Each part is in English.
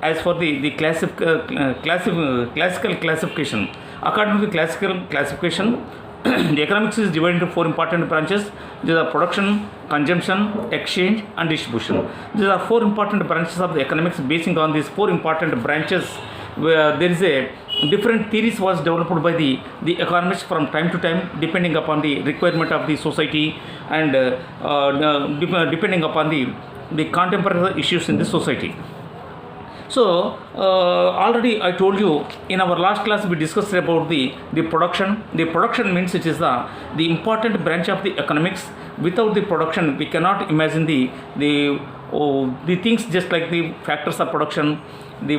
as for the classical classification. According to the classical classification, the economics is divided into four important branches. These are production, consumption, exchange, and distribution. These are four important branches of the economics. Basing on these four important branches, where there is a different theories was developed by the economists from time to time, depending upon the requirement of the society and depending upon the contemporary issues in the society. So already I told you in our last class we discussed about the production. The production means it is the important branch of the economics. Without the production we cannot imagine the things, just like the factors of production, the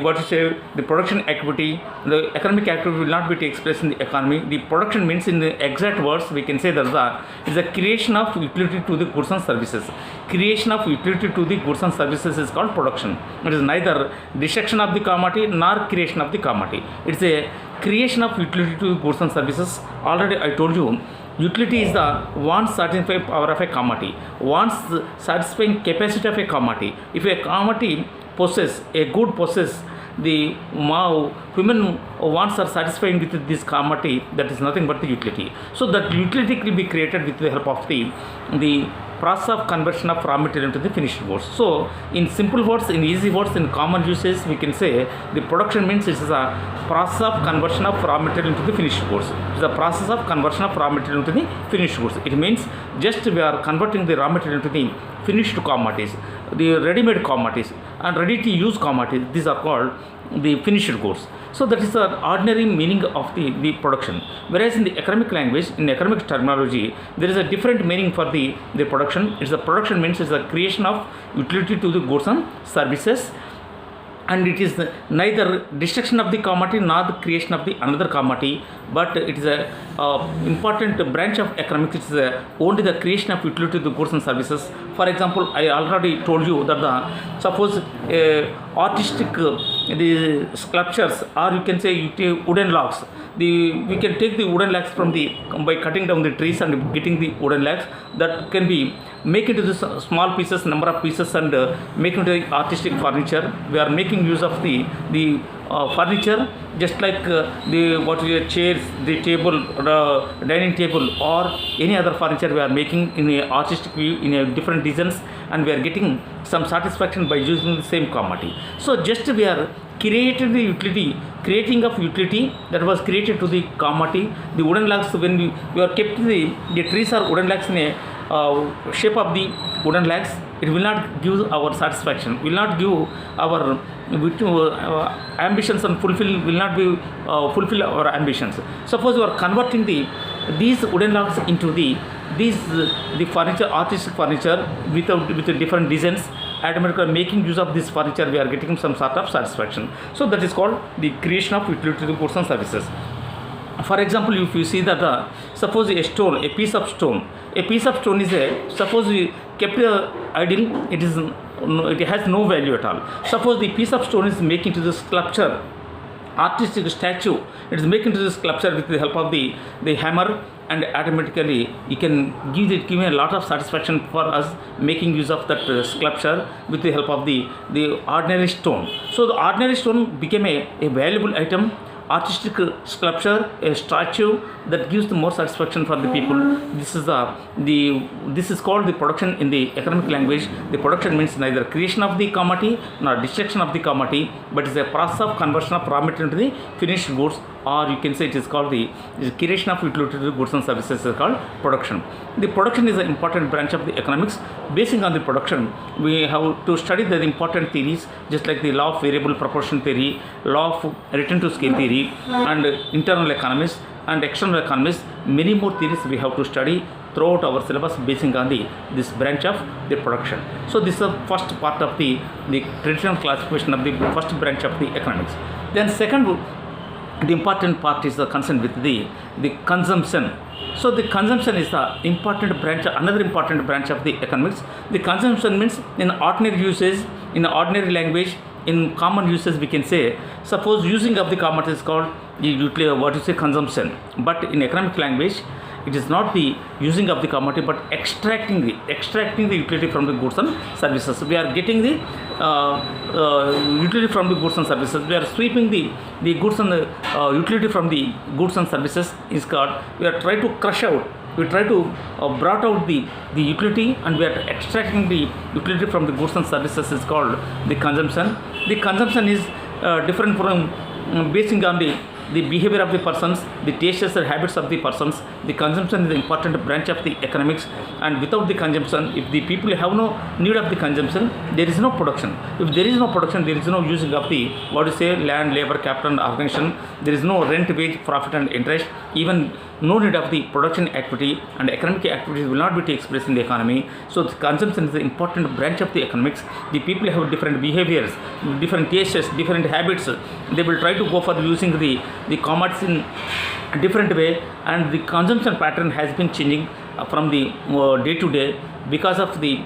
production activity, the economic activity will not be takes place in the economy. The production means, in the exact words we can say that is the creation of utility to the goods and services. Creation of utility to the goods and services is called production. It is neither destruction of the commodity nor creation of the commodity. It's a creation of utility to goods and services. Already I told you, utility is the wants satisfying power of a commodity, wants satisfying capacity of a commodity. If a commodity possess, a good possess, the human wants are satisfying with this commodity, that is nothing but the utility. So that utility will be created with the help of the process of conversion of raw material into the finished goods. So in simple words, in easy words, in common uses, we can say the production means it is a process of conversion of raw material into the finished goods. It is a process of conversion of raw material into the finished goods. It means just we are converting the raw material into the finished commodities, the ready-made commodities and ready-to-use commodities. These are called the finished goods. So that is the ordinary meaning of the production. Whereas in the economic language, in economic terminology, there is a different meaning for the production. It's the production means it's the creation of utility to the goods and services, and it is neither destruction of the commodity nor the creation of the another commodity, but it is a important branch of economics. It is only the creation of utility to the goods and services. For example, I already told you that suppose artistic the sculptures, or you can say wooden logs. We can take the wooden legs from by cutting down the trees and getting the wooden legs, that can be make into this small pieces, number of pieces, and make into the artistic furniture. We are making use of the furniture, just like the chairs, the table, dining table, or any other furniture we are making in a artistic view, in a different designs, and we are getting some satisfaction by using the same commodity. So just we are created the utility, creating of utility that was created to the commodity. The wooden logs, when we are kept the trees or wooden logs in a shape of the wooden legs, it will not give our satisfaction, will not give our ambitions, and will not be fulfill our ambitions. Suppose you are converting these wooden logs into the furniture, artistic furniture with different designs, automatically making use of this furniture, we are getting some sort of satisfaction. So that is called the creation of utility to the goods and services. For example, if you see that suppose a stone, a piece of stone is suppose we kept idle, it has no value at all. Suppose the piece of stone is making to the sculpture, artistic statue, it is making to the sculpture with the help of the hammer, and automatically you can give a lot of satisfaction for us making use of that sculpture with the help of the ordinary stone. So the ordinary stone became a valuable item, artistic sculpture, a statue that gives the more satisfaction for the people. This is called the production in the economic language. The production means neither creation of the commodity nor destruction of the commodity, but is a process of conversion of raw material into the finished goods, or you can say it is called the creation of utility to the goods and services is called production. The production is an important branch of the economics. Basing on the production, we have to study the important theories, just like the law of variable proportion theory, law of return to scale theory, and internal economists and external economists. Many more theories we have to study throughout our syllabus basing on this branch of the production. So this is the first part of the traditional classification of the first branch of the economics. Then second, the important part is the concern with the consumption. So the consumption is the important branch, another important branch of the economics. The consumption means in ordinary usage, in ordinary language, in common uses we can say, suppose using of the commodity is called what you say consumption, but in economic language It is not the using of the commodity, but extracting the utility from the goods and services. We are getting the utility from the goods and services. We are sweeping the goods and utility from the goods and services is called. We are trying to crush out. We try to brought out the utility, and we are extracting the utility from the goods and services is called the consumption. The consumption is different from basing on the behavior of the persons, the tastes and habits of the persons. The consumption is an important branch of the economics, and without the consumption, if the people have no need of the consumption, there is no production. If there is no production, there is no using of the land, labor, capital and organization. There is no rent, wage, profit and interest. Even no need of the production activity, and economic activities will not be takes place in the economy. So the consumption is an important branch of the economics. The people have different behaviors, different tastes, different habits. They will try to go for using the commodities in a different way, and the consumption pattern has been changing from the day to day because of the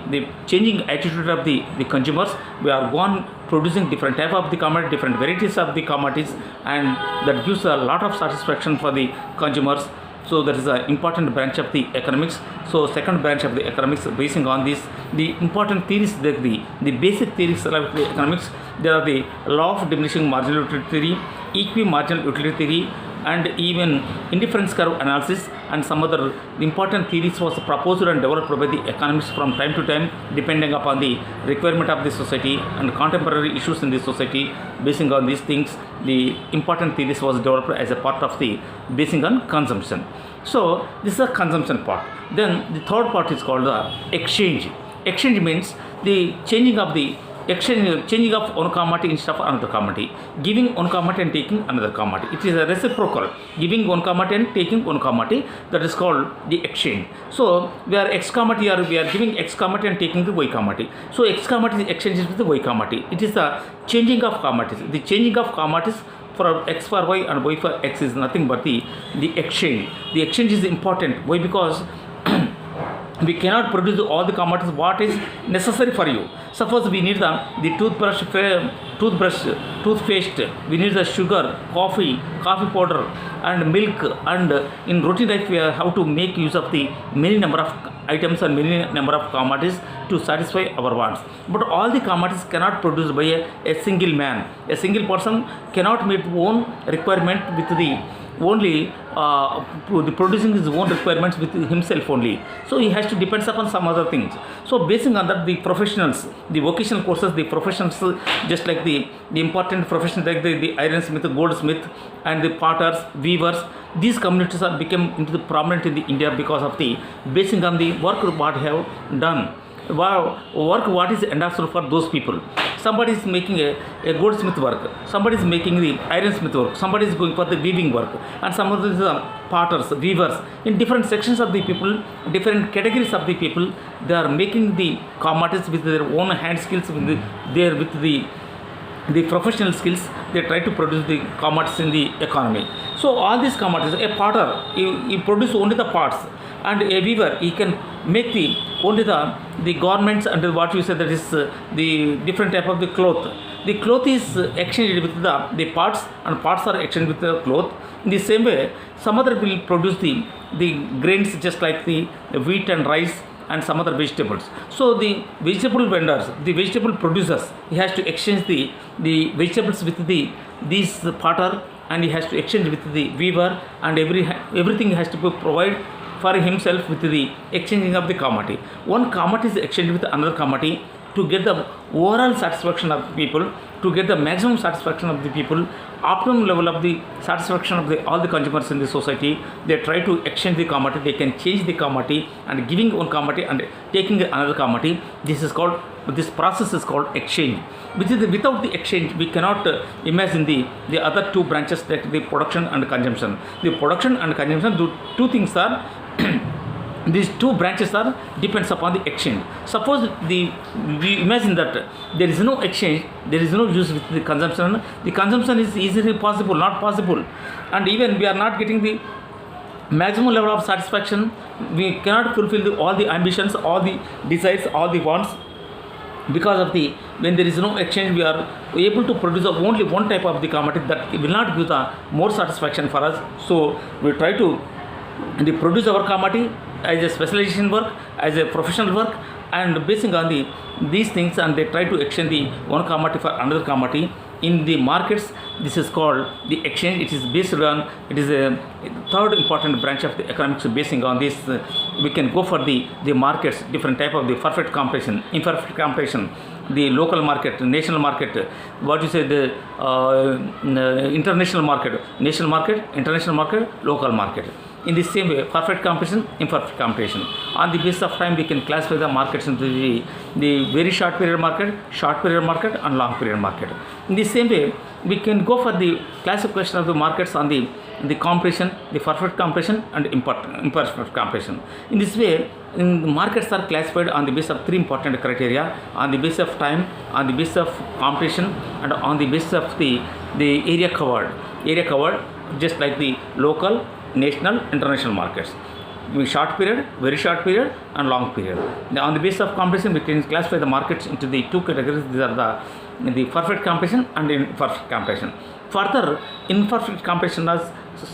changing attitude of the consumers. We are gone producing different type of the commodity, different varieties of the commodities, and that gives a lot of satisfaction for the consumers. So that is an important branch of the economics. So second branch of the economics, basing on this, the important theories, the basic theories of the economics, there are the law of diminishing marginal utility theory, equi-marginal utility theory, and even indifference curve analysis, and some other important theories was proposed and developed by the economists from time to time, depending upon the requirement of the society and contemporary issues in the society. Basing on these things, the important theories was developed as a part of the basing on consumption. So this is a consumption part. Then the third part is called the exchange. Exchange means the changing of one commodity instead of another commodity, giving one commodity and taking another commodity. It is a reciprocal, giving one commodity and taking one commodity. That is called the exchange. So we are X commodity, or we are giving X commodity and taking the Y commodity. So X commodity exchanges with the Y commodity. It is the changing of commodities. The changing of commodities for X for Y and Y for X is nothing but the exchange. The exchange is important. Why? Because we cannot produce all the commodities what is necessary for you. Suppose we need the toothpaste, we need the sugar, coffee powder and milk, and in routine life we have to make use of the many number of items and many number of commodities to satisfy our wants. But all the commodities cannot produce by a single man. A single person cannot meet own requirement with the only producing his own requirements with himself only. So he has to depend upon some other things. So basing on that, the professionals, the vocational courses, the professionals, just like the important professions like the ironsmith, goldsmith, and the potters, weavers, these communities are become into the prominent in the India because of the basing on the work what have done. Work what is endorsed for those people. Somebody is making a goldsmith work, somebody is making the ironsmith work, somebody is going for the weaving work, and some of these potters, weavers, in different sections of the people, different categories of the people, they are making the commodities with their own hand skills, with the professional skills. They try to produce the commodities in the economy. So all these commodities, a potter, he produce only the parts, and a weaver, he can make only the garments, and what you said, that is the different type of the cloth. The cloth is exchanged with the parts, and parts are exchanged with the cloth. In the same way, some other will produce the grains, just like the wheat and rice and some other vegetables. So the vegetable vendors, the vegetable producers, he has to exchange the vegetables with these potter, and he has to exchange with the weaver, and everything has to be provided for himself with the exchanging of the commodity. One commodity is exchanged with another commodity to get the overall satisfaction of the people, to get the maximum satisfaction of the people, optimum level of the satisfaction of all the consumers in the society. They try to exchange the commodity. They can change the commodity and giving one commodity and taking another commodity. This process is called exchange. Without the exchange, we cannot imagine the other two branches, like the production and consumption. The production and consumption, two things are these two branches are depends upon the exchange. Suppose we imagine that there is no exchange, there is no use with the consumption. The consumption is easily possible, not possible, and even we are not getting the maximum level of satisfaction. We cannot fulfill all the ambitions, all the desires, all the wants, because of when there is no exchange, we are able to produce only one type of the commodity that will not give the more satisfaction for us. So we try to they produce our commodity as a specialization work, as a professional work, and basing on these things, and they try to exchange the one commodity for another commodity in the markets. This is called the exchange. It is based on, it is a third important branch of the economics. Basing on this, we can go for the markets, different type of the perfect competition, imperfect competition, the local market, national market, what you say, the international market, national market, international market, local market. In the same way, perfect competition, imperfect competition. On the basis of time, we can classify the markets into the very short period market, and long period market. In the same way, we can go for the classification of the markets on the competition, the perfect competition, and imperfect competition. In this way, markets are classified on the basis of three important criteria: on the basis of time, on the basis of competition, and on the basis of the area covered. Area covered, just like the local, national, international markets. Short period, very short period, and long period. Now, on the basis of competition, we can classify the markets into the two categories. These are the perfect competition and imperfect competition. Further, imperfect competition is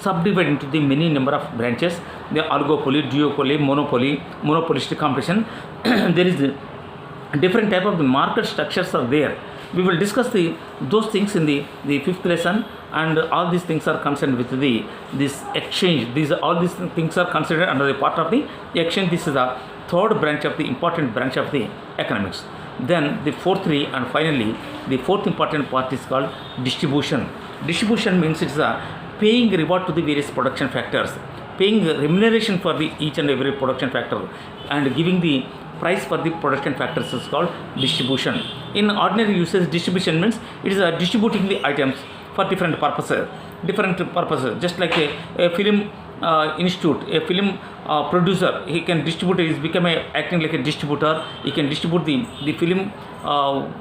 subdivided into the many number of branches. The oligopoly, duopoly, monopoly, monopolistic competition. There is a different type of the market structures are there. We will discuss those things in the fifth lesson, and all these things are concerned with this exchange. All these things are considered under the part of the exchange. This is the third branch of the important branch of the economics. Then the fourth and finally the fourth important part is called distribution. Distribution means it is a paying reward to the various production factors, paying remuneration for each and every production factor, and giving the price for the production factors is called distribution. In ordinary usage, distribution means it is distributing the items for different purposes. Just like a film institute, a film producer, he can distribute, he is acting like a distributor. He can distribute the film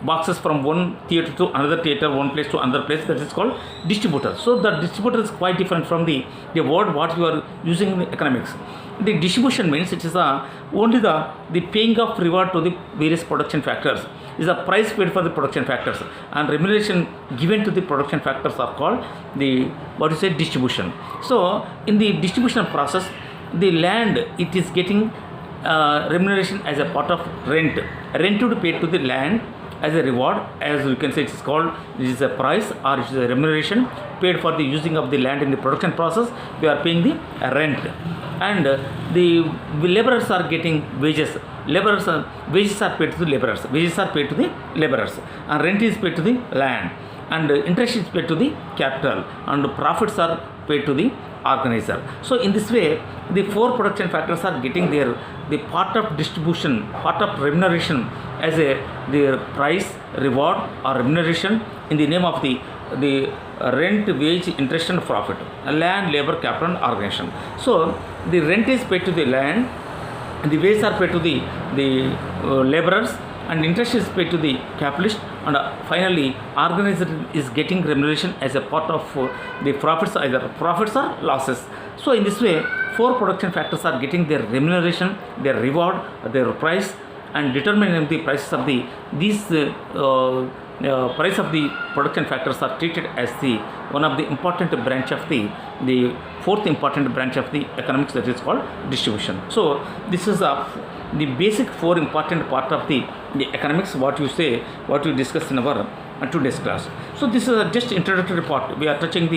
boxes from one theater to another theater, one place to another place. That is called distributor. So the distributor is quite different from the word what you are using in economics. The distribution means it is only the paying of reward to the various production factors. Is a price paid for the production factors, and remuneration given to the production factors are called distribution. So in the distribution process, the land, it is getting remuneration as a part of rent to be paid to the land as a reward. As you can say, it is called, this is a price or it is a remuneration paid for the using of the land in the production process. We are paying the rent, and the laborers are getting wages. Wages are paid to the laborers, and rent is paid to the land, and interest is paid to the capital, and profits are paid to the organizer. So in this way, the four production factors are getting the part of distribution, part of remuneration as their price, reward, or remuneration in the name of the rent, wage, interest, and profit. Land, labor, capital, and organization. So the rent is paid to the land, the wages are paid to the laborers, and interest is paid to the capitalist, and finally organizer is getting remuneration as a part of the profits, either profits or losses. So in this way, four production factors are getting their remuneration, their reward, their price, and determining the prices of these price of the production factors are treated as one of the important branch of the fourth important branch of the economics, that is called distribution. So this is the basic four important part of the economics, what you discuss in our today's class. So this is just introductory part. We are touching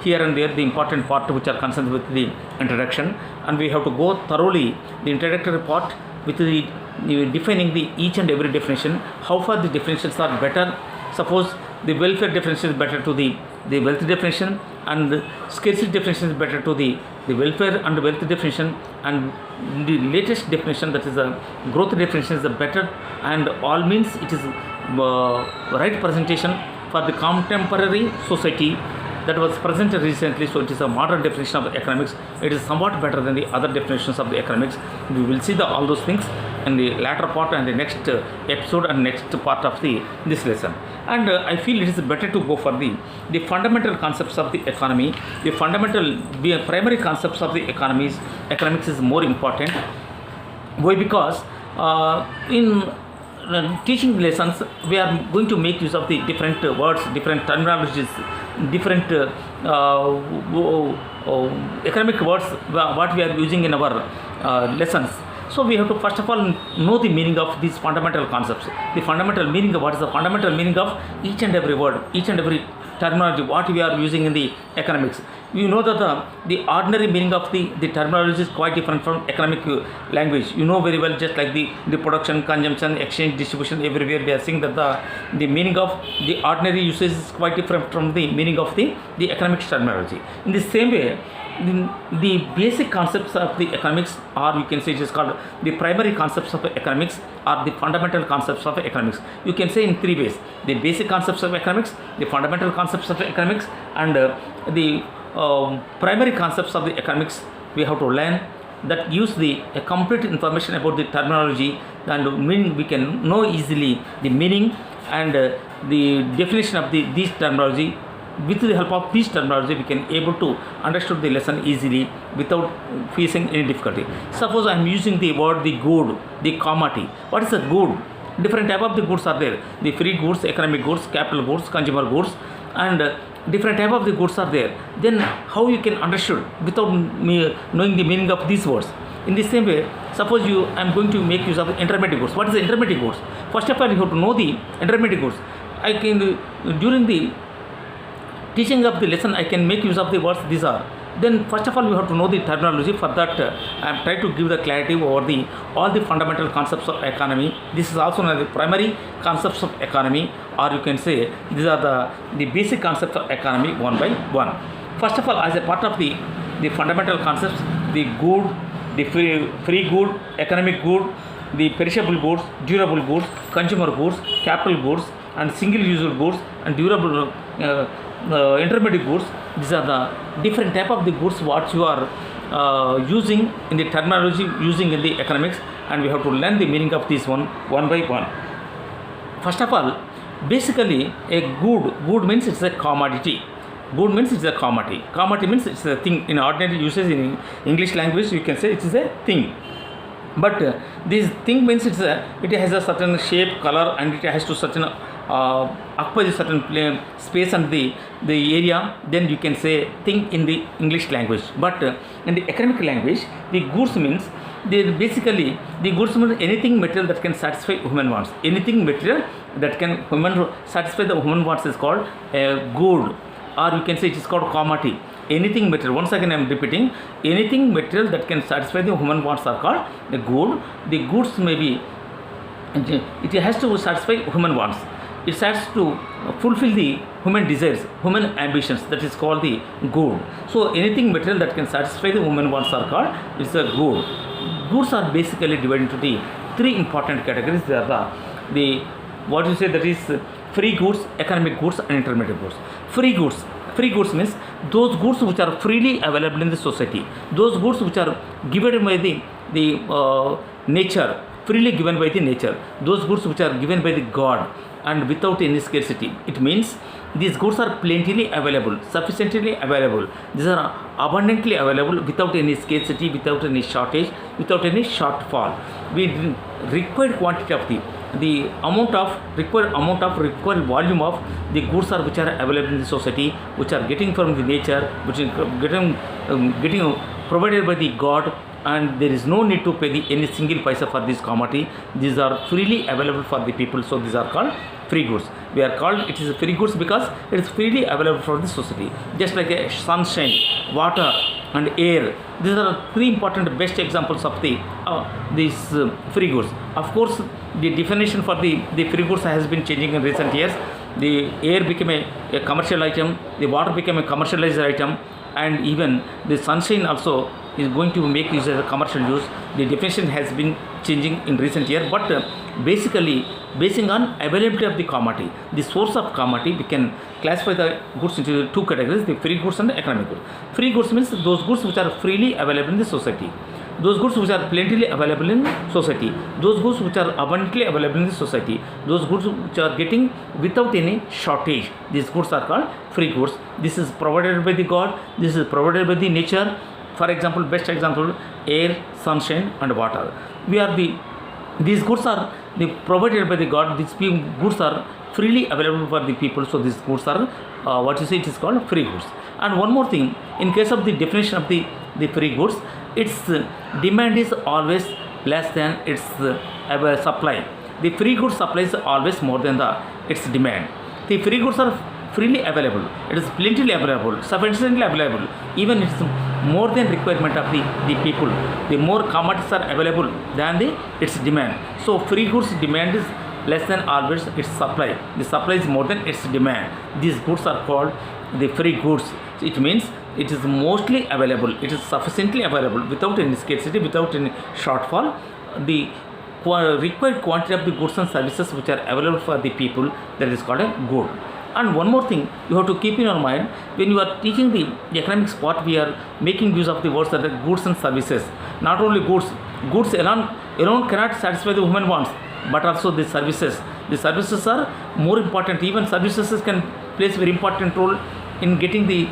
here and there the important part which are concerned with the introduction, and we have to go thoroughly the introductory part with defining each and every definition. How far the definitions are better. Suppose the welfare definition is better to the wealth definition, and the scarcity definition is better to the welfare and wealth definition, and the latest definition, that is the growth definition, is the better, and all means it is right presentation for the contemporary society that was presented recently. So it is a modern definition of economics. It is somewhat better than the other definitions of the economics. We will see all those things in the latter part and the next episode and next part of this lesson. And I feel it is better to go for the fundamental concepts of the economy. The primary concepts of the economics is more important. Why? Because in teaching lessons, we are going to make use of the different words, different terminologies, different economic words what we are using in our lessons. So we have to first of all know the meaning of these fundamental concepts. The fundamental meaning of what is the fundamental meaning of each and every word, each and every terminology what we are using in the economics. You know that the ordinary meaning of the terminology is quite different from economic language. You know very well, just like the production, consumption, exchange, distribution, everywhere we are seeing that the meaning of the ordinary usage is quite different from the meaning of the economics terminology. In the same way, the basic concepts of the economics, or you can say it is called the primary concepts of economics, or the fundamental concepts of economics. You can say in three ways: the basic concepts of economics, the fundamental concepts of economics, and the primary concepts of the economics. We have to learn that gives the complete information about the terminology, and meaning we can know easily the meaning and the definition of these terminology. With the help of these terminology, we can able to understand the lesson easily without facing any difficulty. Suppose I am using the word the good, the commodity. What is a good? Different type of the goods are there. The free goods, economic goods, capital goods, consumer goods, and different type of the goods are there. Then how you can understand without knowing the meaning of these words? In the same way, suppose I am going to make use of intermediate goods. What is the intermediate goods? First of all, you have to know the intermediate goods. I can during the teaching of the lesson, I can make use of the words these are. Then first of all, we have to know the terminology. For that, I am trying to give the clarity over all the fundamental concepts of economy. This is also known as the primary concepts of economy, or you can say these are the basic concepts of economy one by one. First of all, as a part of the fundamental concepts, the good, the free good, economic good, the perishable goods, durable goods, consumer goods, capital goods, and single-use goods, and durable intermediate goods. These are the different type of the goods what you are using in the terminology, using in the economics, and we have to learn the meaning of this one by one. First of all, basically a good means it's a commodity. Good means it's a commodity. Commodity means it's a thing. In ordinary usage in English language, you can say it is a thing. But this thing means it has a certain shape, color, and it has to certain occupy a certain space and the area. Then you can say thing in the English language. But in the economic language, the goods means basically the goods means anything material that can satisfy human wants. Anything material that can satisfy the human wants is called a good, or you can say it is called commodity. Anything material, once again I am repeating, anything material that can satisfy the human wants are called the good. The goods may be, it has to satisfy human wants. It has to fulfill the human desires, human ambitions. That is called the good. So anything material that can satisfy the human wants are called, it's a good. Goods are basically divided into the three important categories. They are the what you say, that is free goods, economic goods, and intermediate goods. Free goods means those goods which are freely available in the society. Those goods which are given by the nature, freely given by the nature. Those goods which are given by the God and without any scarcity. It means these goods are plentifully available, sufficiently available. These are abundantly available without any scarcity, without any shortage, without any shortfall. We required quantity of the required volume of the goods are which are available in the society, which are getting from the nature, which is getting provided by the God, and there is no need to pay any single paisa for this commodity. These are freely available for the people, so these are called free goods. We are called it is free goods because it is freely available for the society. Just like a sunshine, water, and air. These are three important best examples of these free goods. Of course, the definition for the free goods has been changing in recent years. The air became a commercial item, the water became a commercialized item, and even the sunshine also is going to make use as a commercial use. The definition has been changing in recent years, but basically basing on availability of the commodity, the source of commodity, we can classify the goods into two categories: the free goods and the economic goods. Free goods means those goods which are freely available in the society, those goods which are plentifully available in society, those goods which are abundantly available in the society, those goods which are getting without any shortage. These goods are called free goods. This is provided by the God, this is provided by the nature. For example, best example, air, sunshine, and water. These goods are the provided by the God. These goods are freely available for the people. So these goods are what you say, it is called free goods. And one more thing, in case of the definition of the free goods, its demand is always less than its supply. The free goods supply is always more than its demand. The free goods are freely available. It is plentifully available, sufficiently available. Even it's more than requirement of the people. The more commodities are available than its demand. So free goods demand is less than always its supply. The supply is more than its demand. These goods are called the free goods. It means it is mostly available. It is sufficiently available without any scarcity, without any shortfall. The required quantity of the goods and services which are available for the people, that is called a good. And one more thing you have to keep in your mind, when you are teaching the economics part, we are making use of the words that are goods and services. Not only goods alone cannot satisfy the human wants, but also the services. The services are more important. Even services can play a very important role in getting the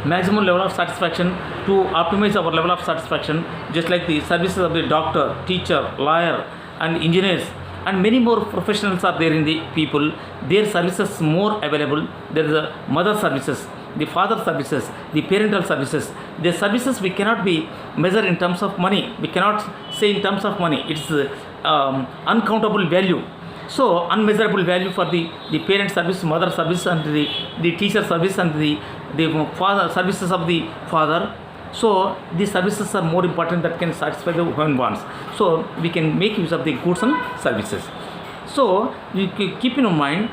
maximum level of satisfaction, to optimize our level of satisfaction, just like the services of the doctor, teacher, lawyer and engineers and many more professionals are there in the people. Their services more available. There is a mother services, the father services, the parental services. Their services we cannot be measured in terms of money. We cannot say in terms of money. It's uncountable value. So unmeasurable value for the parent service, mother service and the teacher service and the father services of the father. So these services are more important that can satisfy the human wants. So we can make use of the goods and services. So you keep in mind,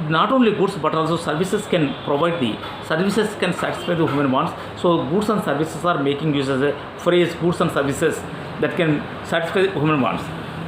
not only goods but also services can provide the services can satisfy the human wants. So goods and services are making use as a phrase, goods and services that can satisfy the human wants.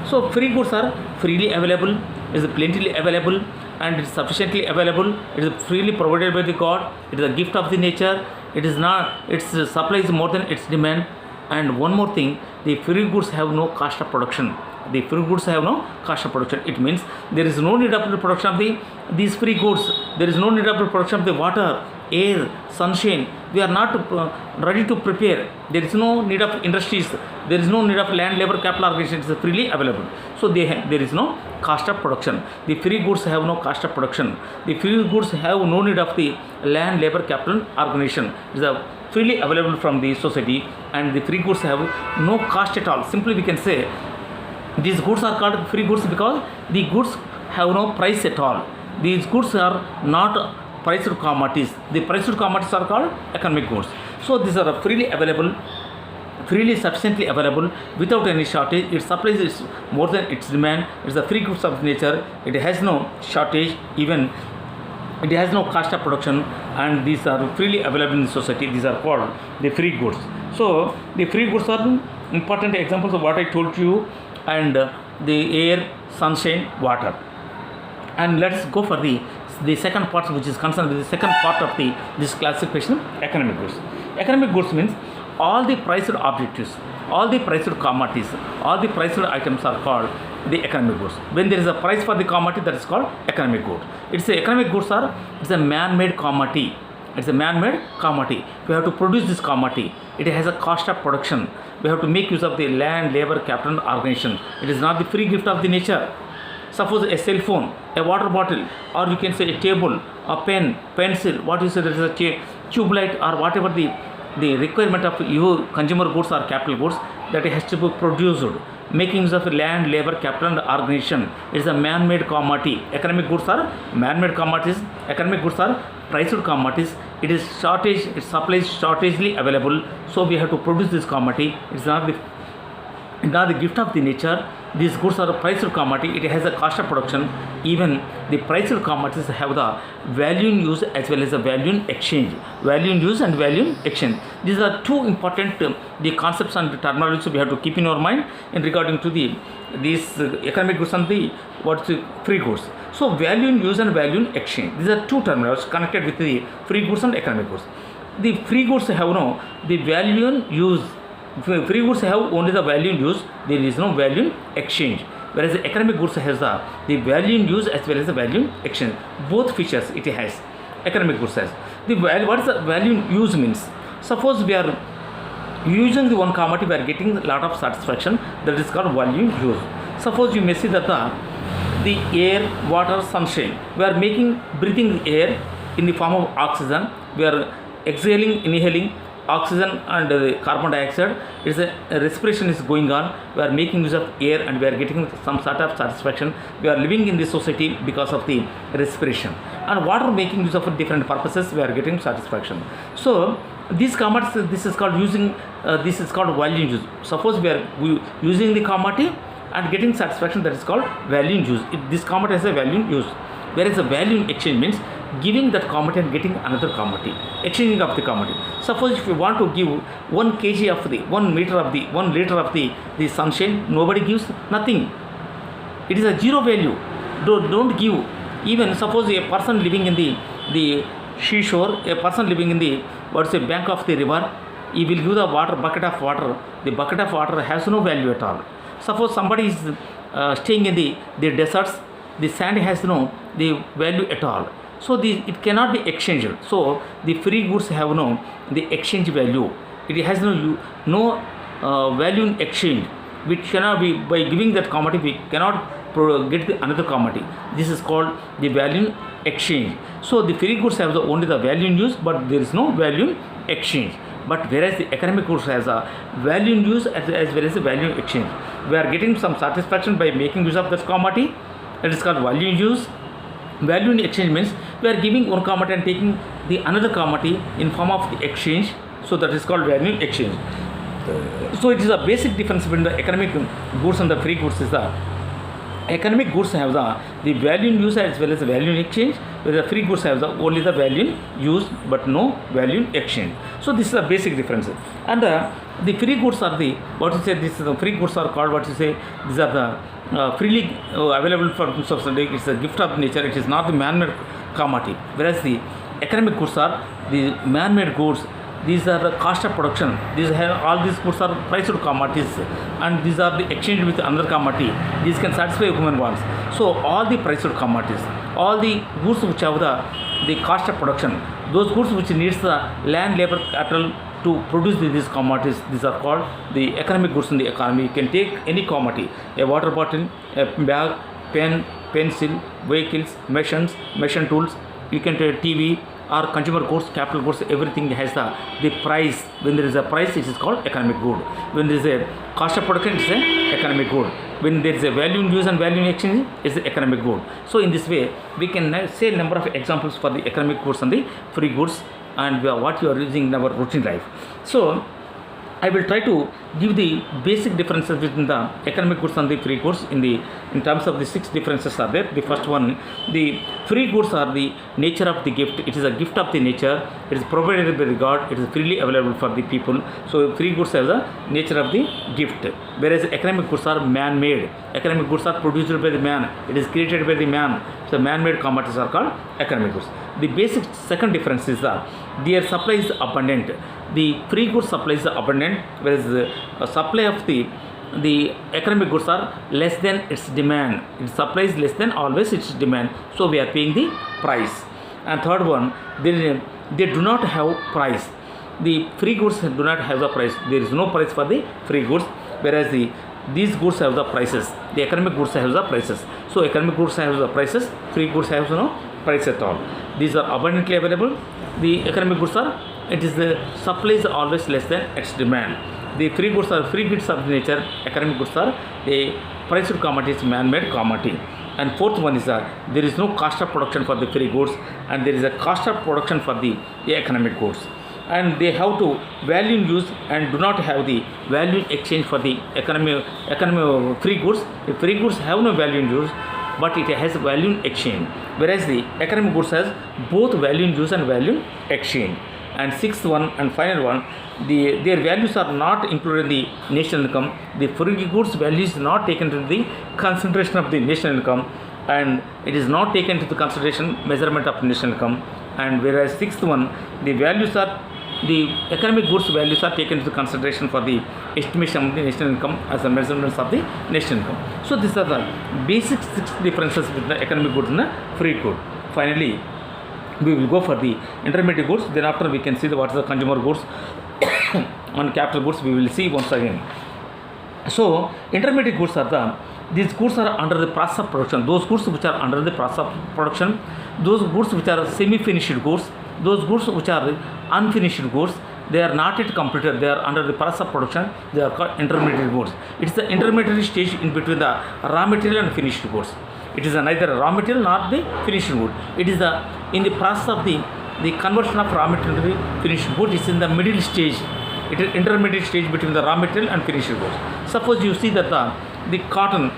So free goods are freely available, is plentifully available and it is sufficiently available. It is freely provided by the God. It is a gift of the nature. It is not, its supply is more than its demand. And one more thing, the free goods have no cost of production. The free goods have no cost of production. It means there is no need of the production of these free goods. There is no need of the production of the water, air, sunshine. We are not ready to prepare. There is no need of industries. There is no need of land, labor, capital organization. It is freely available. So there is no cost of production. The free goods have no cost of production. The free goods have no need of the land, labor, capital organization. It is freely available from the society, and the free goods have no cost at all. Simply we can say these goods are called free goods because the goods have no price at all. These goods are not priced commodities. The priced commodities are called economic goods. So these are freely available, freely sufficiently available without any shortage. Its supply is more than its demand. It's a free goods of nature. It has no shortage, even it has no cost of production, and these are freely available in society. These are called the free goods. So the free goods are important examples of what I told you, and the air, sunshine, water. And let's go for the second part, which is concerned with the second part of this classification, economic goods. Economic goods means all the priced objectives, all the priced commodities, all the priced items are called the economic goods. When there is a price for the commodity, that is called economic good. It's a economic goods are, it's a man-made commodity. It's a man-made commodity. We have to produce this commodity. It has a cost of production. We have to make use of the land, labor, capital, organization. It is not the free gift of the nature. Suppose a cell phone, a water bottle, or you can say a table, a pen, pencil, what you say, there is a tube light, or whatever the requirement of your consumer goods or capital goods, that it has to be produced. Making use of land, labor, capital and organization. It is a man-made commodity. Economic goods are man-made commodities. Economic goods are priced commodities. It is shortage, its supply is shortagely available. So we have to produce this commodity. It's not the gift of the nature. These goods are a priced commodity. It has a cost of production. Even the priced commodities have the value in use as well as the value in exchange. Value in use and value in exchange. These are two important the concepts and the terminology we have to keep in our mind in regarding to these economic goods and the free goods. So value in use and value in exchange. These are two terminologies connected with the free goods and economic goods. The free goods have no the value in use. Free goods have only the value in use. There is no value in exchange. Whereas the economic goods has the value in use as well as the value in exchange. Both features it has. Economic goods has. What is the value in use means? Suppose we are using the one commodity, we are getting a lot of satisfaction. That is called value in use. suppose you may see that the air, water, sunshine, we are breathing the air in the form of oxygen, we are exhaling, inhaling oxygen and carbon dioxide. It's a respiration is going on, we are making use of air and we are getting some sort of satisfaction. We are living in this society because of the respiration, and water making use of different purposes, we are getting satisfaction. So these commodities, this is called using this is called value use. Suppose we are using the commodity and getting satisfaction, that is called value use. This commodity has a value use, whereas a value exchange means giving that commodity and getting another commodity, exchanging of the commodity. Suppose if you want to give 1 kg of the 1 meter of the 1 liter of the sunshine, nobody gives nothing. It is a zero value. Don't give. Even suppose a person living in the seashore, a person living in the bank of the river, he will give the bucket of water. The bucket of water has no value at all. Suppose somebody is staying in the deserts, the sand has no the value at all. So it cannot be exchanged. So the free goods have no the exchange value. It has no value in exchange, which cannot be, by giving that commodity we cannot get another commodity. This is called the value exchange. So the free goods have only the value in use, but there is no value exchange. But whereas the economic goods has a value in use as well as a value exchange, we are getting some satisfaction by making use of this commodity. It is called value in use. Value in exchange means we are giving one commodity and taking the another commodity in form of the exchange. So that is called value in exchange. So it is a basic difference between the economic goods and the free goods is the economic goods have the value in use as well as the value in exchange, whereas the free goods have only the value in use but no value in exchange. So this is a basic difference. And the free goods are the, what you say, this is the free goods are called, what you say, these are the freely available for society. It's a gift of nature. It is not the man-made commodity. Whereas the economic goods are the man-made goods. These are the cost of production. All these goods are priced commodities, and these are the exchange with another commodity. These can satisfy human wants. So all the priced commodities, all the goods which have the cost of production, those goods which needs the land, labor, capital to produce these commodities, these are called the economic goods in the economy. You can take any commodity, a water bottle, a bag, pen, pencil, vehicles, machine tools. You can take TV or consumer goods, capital goods, everything has the price. When there is a price, it is called economic good. When there is a cost of production, it is an economic good. When there is a value in use and value in exchange, it is economic good. So in this way, we can say a number of examples for the economic goods and the free goods, and what you are using in our routine life. So I will try to give the basic differences between the economic goods and the free goods in terms of the 6 differences are there. The first one, the free goods are the nature of the gift. It is a gift of the nature. It is provided by the God. It is freely available for the people. So free goods have the nature of the gift, whereas economic goods are man-made. Economic goods are produced by the man. It is created by the man. So man-made commodities are called economic goods. The basic second difference is that their supply is abundant. The free goods supply is abundant, whereas the supply of the economic goods are less than its demand. Its supply is less than always its demand. So we are paying the price. And third one, they do not have price. The free goods do not have the price. There is no price for the free goods, whereas these goods have the prices. The economic goods have the prices. So economic goods have the prices. Free goods have no price at all. These are abundantly available. The economic goods are, it is the supply is always less than its demand. The free goods are free goods of nature. Economic goods are the priced commodities, man-made commodity. And fourth one is that there is no cost of production for the free goods, and there is a cost of production for the economic goods. And they have to value in use and do not have the value in exchange for the economic free goods. The free goods have no value in use, but it has value in exchange, whereas the economic goods has both value in use and value in exchange. And sixth one and final one, their values are not included in the national income. The free goods value is not taken into the consideration of the national income, and it is not taken into the consideration measurement of national income. And whereas sixth one, the economic goods values are taken into consideration for the estimation of the national income as a measurements of the national income. So these are the basic 6 differences between the economic goods and the free good. Finally, we will go for the intermediate goods. Then after we can see what is the consumer goods and capital goods we will see once again. So intermediate goods are the These goods are under the process of production. Those goods which are under the process of production, those goods which are semi-finished goods, those goods which are unfinished goods, they are not yet completed, they are under the process of production, they are called intermediate goods. It is the intermediate stage in between the raw material and finished goods. It is neither raw material nor the finished good. It is in the process of the conversion of raw material to the finished good. It is in the middle stage. It is intermediate stage between the raw material and finished goods. Suppose you see that the cotton,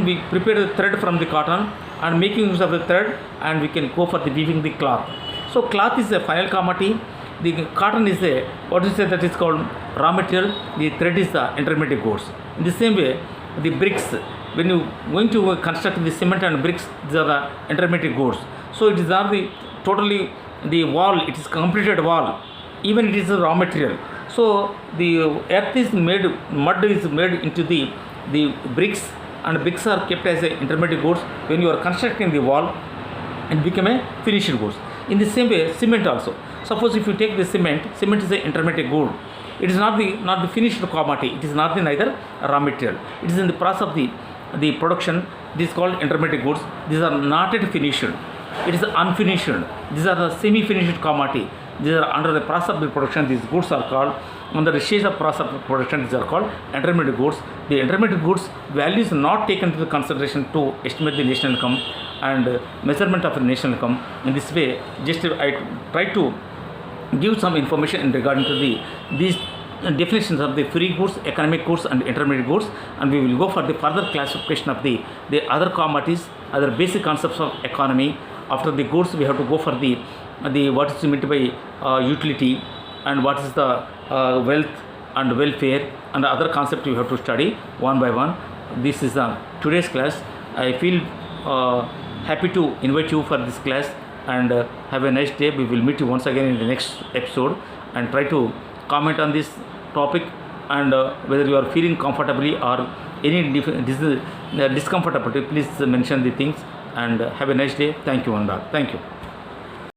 we prepare the thread from the cotton and making use of the thread, and we can go for the weaving the cloth. So cloth is a final commodity. The cotton is that is called raw material. The thread is the intermediate goods. In the same way, the bricks, when you going to construct the cement and bricks, these are the intermediate goods. So it is not the totally the wall, it is completed wall, even it is a raw material. So the earth is made, mud is made into the bricks, and bricks are kept as a intermediate goods. When you are constructing the wall, it become a finished goods. In the same way, cement also. Suppose if you take the cement is a intermediate good. It is not the finished commodity. It is not the neither raw material. It is in the process of the production. This is called intermediate goods. These are not yet finished. It is unfinished. These are the semi-finished commodity. These are under the process of the production. These goods are called, under the stage of process of production, these are called intermediate goods. The intermediate goods value is not taken into consideration to estimate the national income and measurement of the national income. In this way, just I try to give some information in regarding to these definitions of the free goods, economic goods and intermediate goods, and we will go for the further classification of the other commodities, other basic concepts of economy. After the goods, we have to go for the what is meant by utility, and what is the wealth and welfare, and other concepts we have to study one by one. This is today's class. I feel happy to invite you for this class, and have a nice day. We will meet you once again in the next episode, and try to comment on this topic, and whether you are feeling comfortably or any discomfortability, please mention the things, and have a nice day. Thank you, Anurag. Thank you.